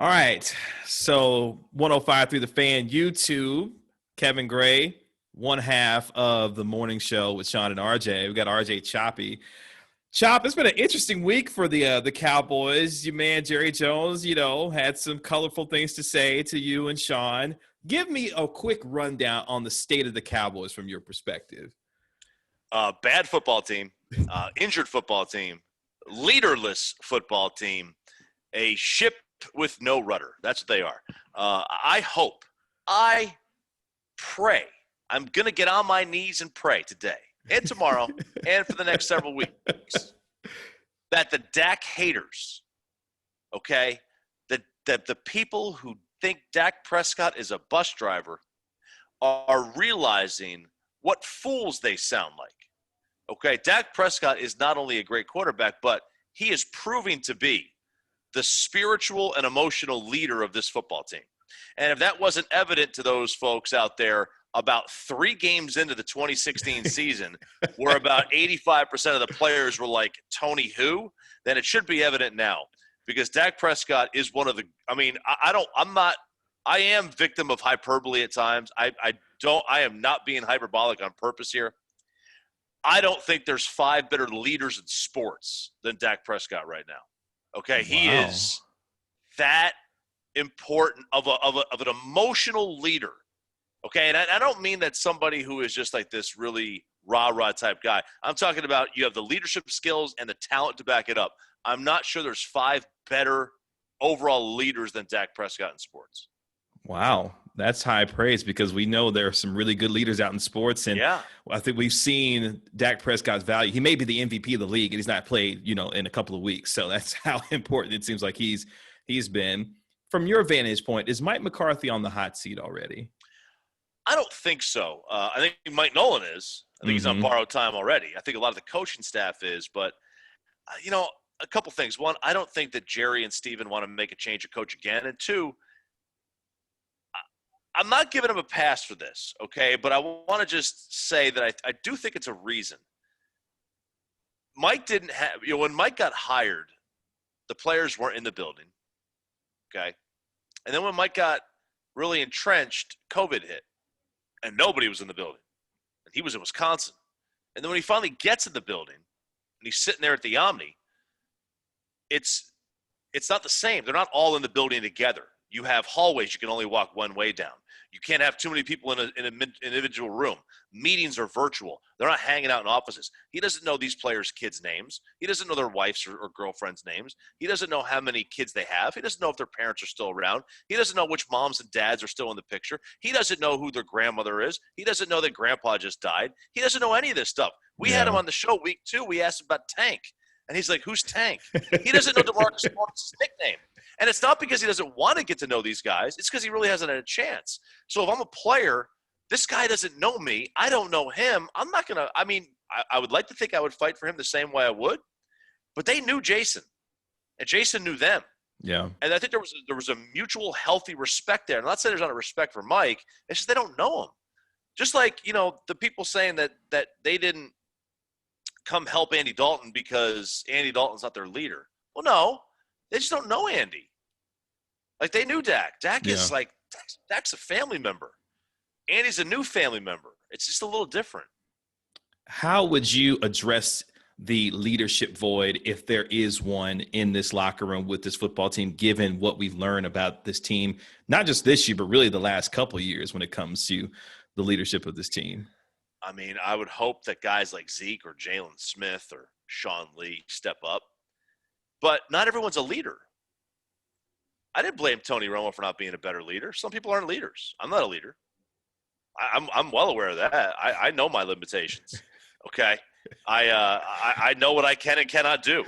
All right. So 105 through the fan YouTube, Kevin Gray, one half of the morning show with Sean and RJ. We got RJ Choppy. Chop, it's been an interesting week for the Cowboys. Your man Jerry Jones, had some colorful things to say to you and Sean. Give me a quick rundown on the state of the Cowboys from your perspective. Bad football team, injured football team, leaderless football team, a ship with no rudder. That's what they are. I pray, I'm going to get on my knees and pray today and tomorrow and for the next several weeks that the Dak haters, okay, that the people who think Dak Prescott is a bus driver are realizing what fools they sound like. Okay, Dak Prescott is not only a great quarterback, but he is proving to be the spiritual and emotional leader of this football team. And if that wasn't evident to those folks out there about 3 games into the 2016 season, where about 85% of the players were like, Tony who? Then it should be evident now. Because Dak Prescott is one of the – I am victim of hyperbole at times. I am not being hyperbolic on purpose here. I don't think there's 5 better leaders in sports than Dak Prescott right now. Okay, he is that important of an emotional leader. Okay, and I don't mean that somebody who is just like this really rah-rah type guy. I'm talking about you have the leadership skills and the talent to back it up. I'm not sure there's 5 better overall leaders than Dak Prescott in sports. Wow, that's high praise because we know there are some really good leaders out in sports. And yeah. I think we've seen Dak Prescott's value. He may be the MVP of the league, and he's not played, in a couple of weeks. So that's how important it seems like he's been. From your vantage point, is Mike McCarthy on the hot seat already? I don't think so. I think Mike Nolan is. I think he's on borrowed time already. I think a lot of the coaching staff is. But, a couple things. One, I don't think that Jerry and Steven want to make a change of coach again. And 2, I'm not giving him a pass for this, okay? But I want to just say that I do think it's a reason. Mike didn't have – when Mike got hired, the players weren't in the building, okay? And then when Mike got really entrenched, COVID hit, and nobody was in the building. And he was in Wisconsin. And then when he finally gets in the building, and he's sitting there at the Omni, it's not the same. They're not all in the building together. You have hallways you can only walk one way down. You can't have too many people in an individual room. Meetings are virtual. They're not hanging out in offices. He doesn't know these players' kids' names. He doesn't know their wives' or girlfriends' names. He doesn't know how many kids they have. He doesn't know if their parents are still around. He doesn't know which moms and dads are still in the picture. He doesn't know who their grandmother is. He doesn't know that grandpa just died. He doesn't know any of this stuff. We had him on the show week 2. We asked him about Tank. And he's like, who's Tank? He doesn't know DeMarcus Lawrence's nickname. And it's not because he doesn't want to get to know these guys. It's because he really hasn't had a chance. So if I'm a player, this guy doesn't know me. I don't know him. I'm not going to – I would like to think I would fight for him the same way I would. But they knew Jason. And Jason knew them. Yeah. And I think there was a mutual healthy respect there. And I'm not saying there's not a respect for Mike. It's just they don't know him. Just like, the people saying that they didn't come help Andy Dalton because Andy Dalton's not their leader. Well, no. They just don't know Andy. Like, they knew Dak. Dak is like – Dak's a family member. Andy's a new family member. It's just a little different. How would you address the leadership void, if there is one, in this locker room with this football team, given what we've learned about this team, not just this year, but really the last couple of years when it comes to the leadership of this team? I would hope that guys like Zeke or Jalen Smith or Sean Lee step up. But not everyone's a leader. I didn't blame Tony Romo for not being a better leader. Some people aren't leaders. I'm not a leader. I'm well aware of that. I know my limitations. Okay, I know what I can and cannot do.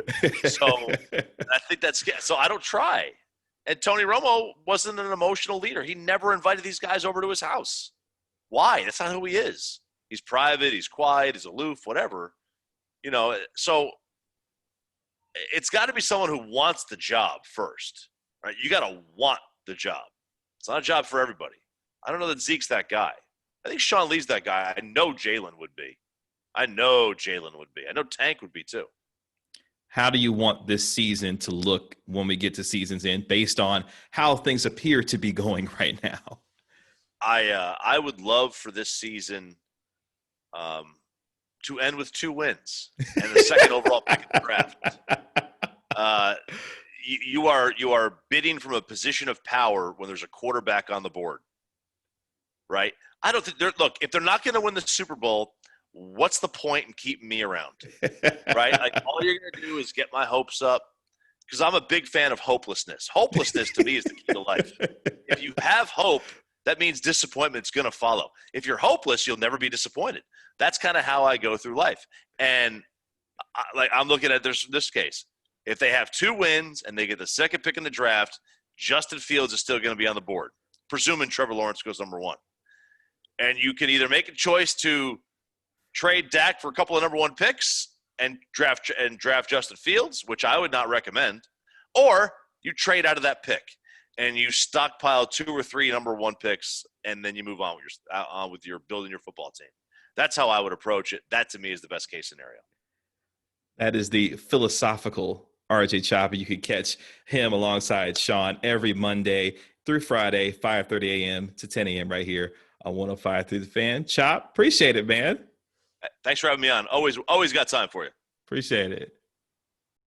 So I think that's so. I don't try. And Tony Romo wasn't an emotional leader. He never invited these guys over to his house. Why? That's not who he is. He's private. He's quiet. He's aloof. Whatever. So it's got to be someone who wants the job first. Right? You got to want the job. It's not a job for everybody. I don't know that Zeke's that guy. I think Sean Lee's that guy. I know Jalen would be. I know Tank would be too. how do you want this season to look when we get to season's end based on how things appear to be going right now? I would love for this season to end with 2 wins and the second overall pick in the draft. You are bidding from a position of power when there's a quarterback on the board, right? I don't think look, if they're not going to win the Super Bowl, what's the point in keeping me around, right? Like, all you're going to do is get my hopes up, because I'm a big fan of hopelessness. Hopelessness to me is the key to life. If you have hope, that means disappointment's going to follow. If you're hopeless, you'll never be disappointed. That's kind of how I go through life. And I'm looking at this case. If they have 2 wins and they get the second pick in the draft, Justin Fields is still going to be on the board, presuming Trevor Lawrence goes number 1. And you can either make a choice to trade Dak for a couple of number 1 picks and draft Justin Fields, which I would not recommend, or you trade out of that pick and you stockpile 2 or 3 number 1 picks, and then you move on with your building your football team. That's how I would approach it. That to me is the best case scenario. That is the philosophical RJ Choppy. You could catch him alongside Sean every Monday through Friday, 5:30 a.m. to 10 a.m. right here on 105 through the Fan. Chop, appreciate it, man. Thanks for having me on. Always got time for you. Appreciate it.